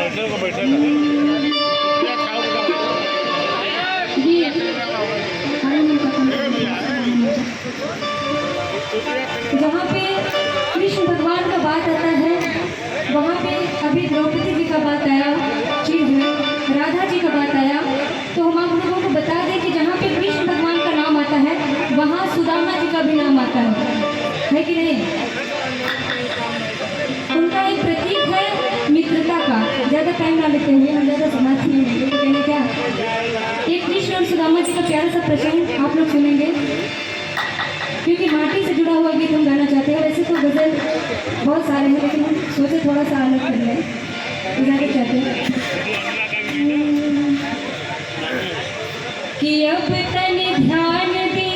जहाँ पे कृष्ण भगवान का बात आता है, वहाँ पे अभी द्रौपदी जी का बात आया, चीज है राधा जी का बात आया, तो हम आप लोगों को बता दें कि जहाँ पे कृष्ण भगवान का नाम आता है, वहाँ सुदामा जी का भी नाम आता है कि नहीं? उनका एक प्रतीक है मित्रता का। ज़्यादा टाइम ना लेते हुए, हम ज़्यादा समाज नहीं लेंगे, तो कहने क्या एक कृष्ण और सुदामा जी का प्यारा सा प्रसंग आप लोग सुनेंगे, क्योंकि माटी से जुड़ा हुआ गीत हम गाना चाहते हैं। वैसे तो गज़ल बहुत सारे हैं, लेकिन हम सोचे थोड़ा सा अलग कर लें, गाना चाहते हैं कि अब तनी ध्यान दी,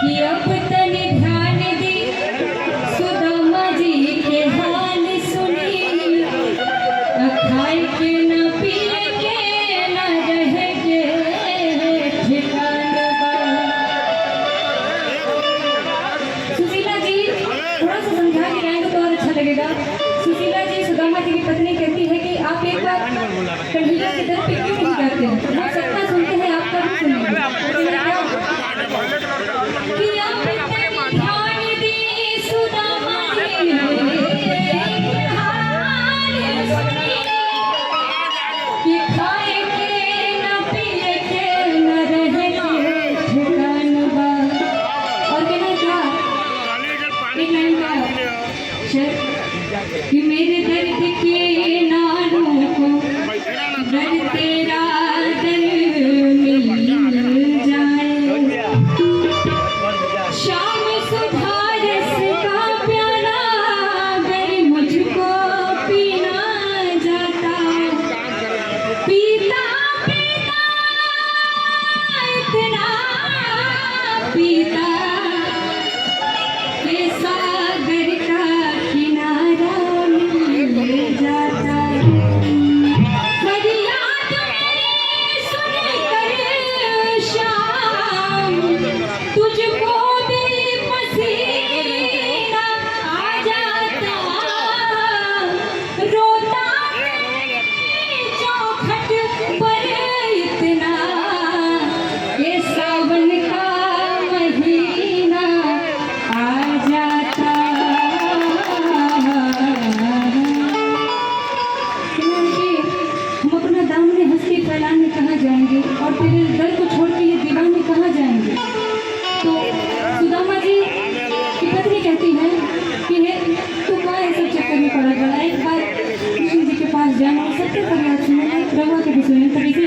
कि अब तनी ध्यान दी, सुदामा जी के हाल सुनी, खाए के न पिए के न रह के ठिकान बा। सुशीला जी थोड़ा सा समझा के गाएंगे तो और अच्छा लगेगा। सुशीला जी सुदामा जी की पत्नी कहती है कि आप एक बार कन्हैया के दर पे क्यों नहीं जाते हैं? हम सबका सुनते हैं, आपका भी सुनेंगे कि आप ध्यान दी सुदामा जी कि खाए के न पिए के न रहे के ठिकान बा। और कहना क्या एक लाइन का कि मेरे दर्द के नारों को दर्द तेरा दर्द मिल जाए, शाम सुधारस का प्याला अगर मुझको पीना जाता, पीता पीता इतना पीता के सागर का किनारा मिल जाता। फरियाद मेरी सुनकर शाम तुझको भी पसीना आ जाता, रोता चौखट पर इतना ये सावन का महीना आ जाता। हम अपना दामन हंसी फैलाने कहाँ जाएंगे और तेरे दर को छोड़ के ये दीवाने कहाँ जाएंगे? तो सुदामा जी की पत्नी कहती है कि हे तू कहाँ ऐसे चक्कर में पड़ा गया, एक बार कृष्ण जी के पास जाना और सबके फरियाद सुनना, रवा के भी सुने तभी से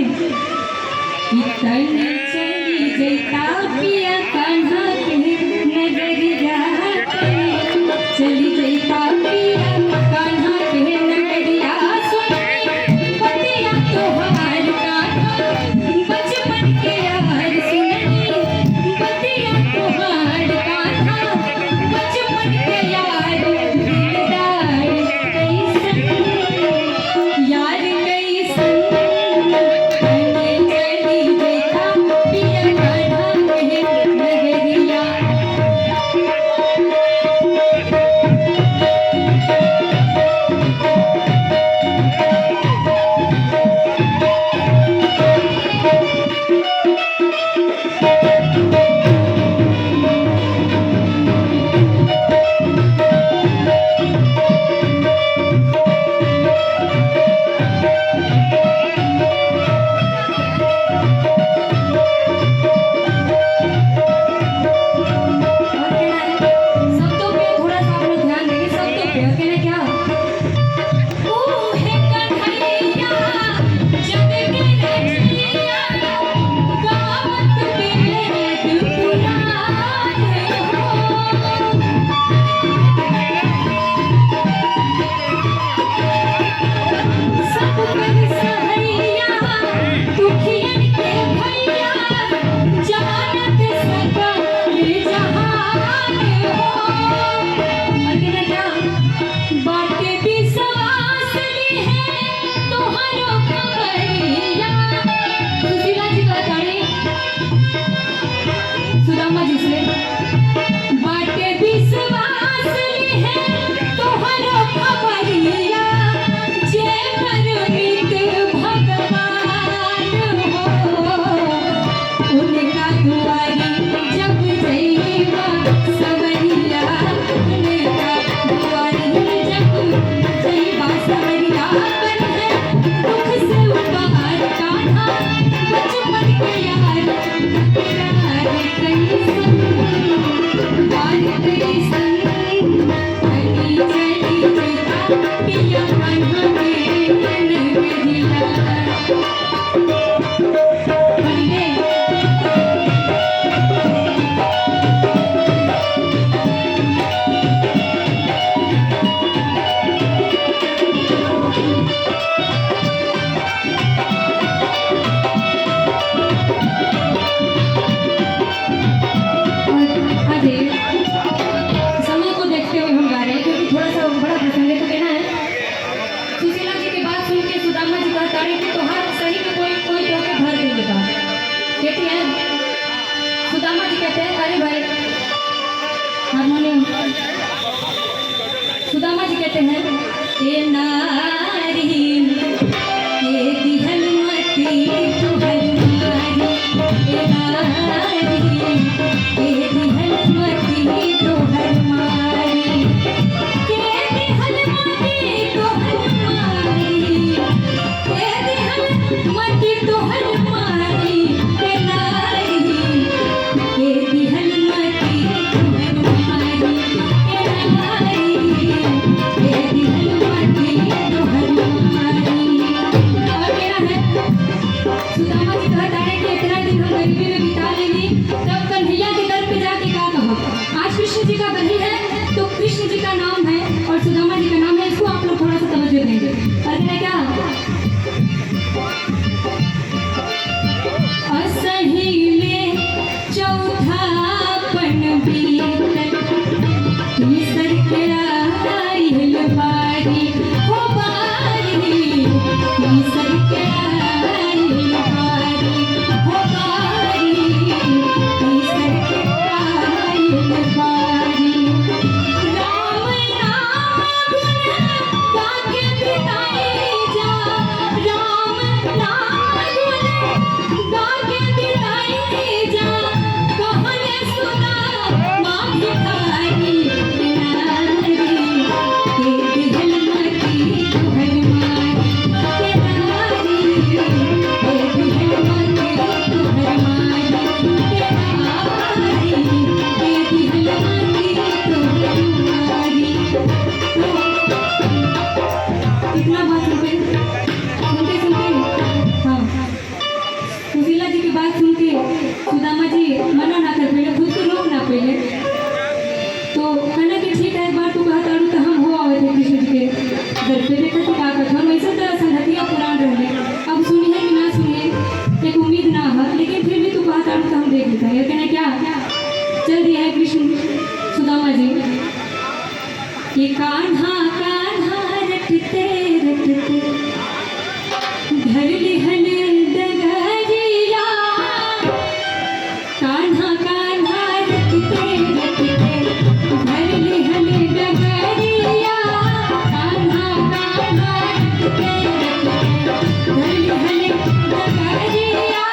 चली जैता पिया कान्हा के नगरिया, चली जैता पिया कान्हा के नगरिया, सुनी पतिया तोहार कान्हा बचपन के यार, सुनी पतिया तोहार कान्हा बचपन के यार, दिलदार कैसन यार कैसन चली जैता हारमोनियम। सुदामा जी कहते हैं ए नारी ये दिहल मती तुहर मारी, ए नारी ये दिहल मती तुहर मारी, के दिहल मती तुहर मारी, के दिहल मती तुहर मारी, के नारी के दिहल मती तुहर मारी, के नारी के दिहल मती तुहर मारी। और मेरा है सुदामा जी कहा तारे कि इतना दिन हम गरीबी में बिता लेंगे, तब कन्हैया के दर पे जाके क्या कहा। आज कृष्ण जी का बलि है तो कृष्ण जी का नाम है और सुदामा जी का नाम है, इसको आप लोग थोड़ा सा तवज्जो देंगे। और मेरा क्या असहिले चौथापन बीतल, तीसर के आइल बारी हो बारी, तीसर के आइल बारी हो बारी, तीसर के आइल बारी। राम नाम गुण गाके बिताई जा, राम नाम गुण गाके बिताई जा, कहले सुना माँ भिखारी, नारी के दिहल मती तुहर मारी, के नारी के दिहल मती तुहर मारी, के नारी के दिहल मती तुहर मारी। कितना बात सुनते सुनते सुनते हाँ सुशीला जी की बात सुन के सुदामा जी मना ना कर पहले, खुद को रोक ना पहले, तो कहना कि ठीक है एक बार तू कहा तारू तो हम हो आवे थे कृष्ण जी के दर पे, देखा तो का कथा हम ऐसे तरह संगतिया पुराण रहे, अब सुनिए कि ना सुनिए एक उम्मीद ना है, लेकिन फिर भी तू कहा तारू तो हम देख लेते हैं। कहना क्या चल दिया है कृष्ण सुदामा जी कि कान्हा कान्हा रटते रटते घर लिहल डगरिया, कान्हा कान्हा रटते रटते घर लिहल डगरिया, कान्हा कान्हा रटते रटते घर लिहल डगरिया,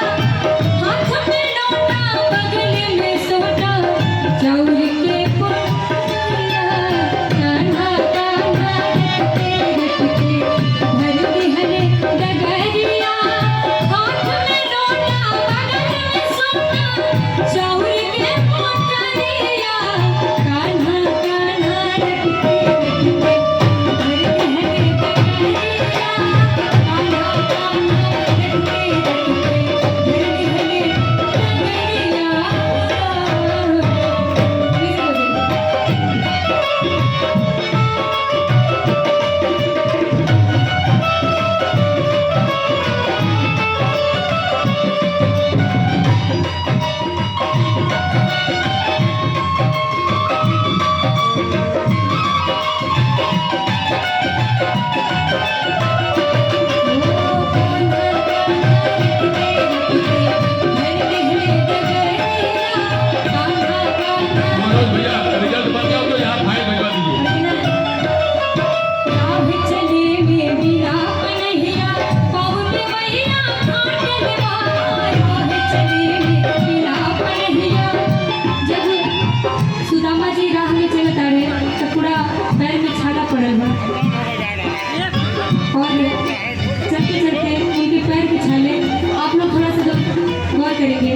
हाथ में लोटा बगल में सोटा चाउर के पुड़िया, कान्हा कान्हा रटते रटते घर लिहल डगरिया, हाथ में लोटा बगल में सोटा चाउर के पुड़िया, कान्हा कान्हा रटते रटते घर लिहल डगरिया, कान्हा कान्हा रटते रटते घर लिहल मनोज भैया रिजल्ट बन गया तो यहाँ फाइल भिजवा दीजिए। राह चले में बिना कन्हैया, पाँव में मैया काटल बार, राह चले में बिना कन्हैया। जब सुदामा जी राह में चलत आ रहे तो पूरा पैर में छाला पड़ल बा, और चलते चलते उनके पैर के छाले आप लोग थोड़ा सा गौर करेंगे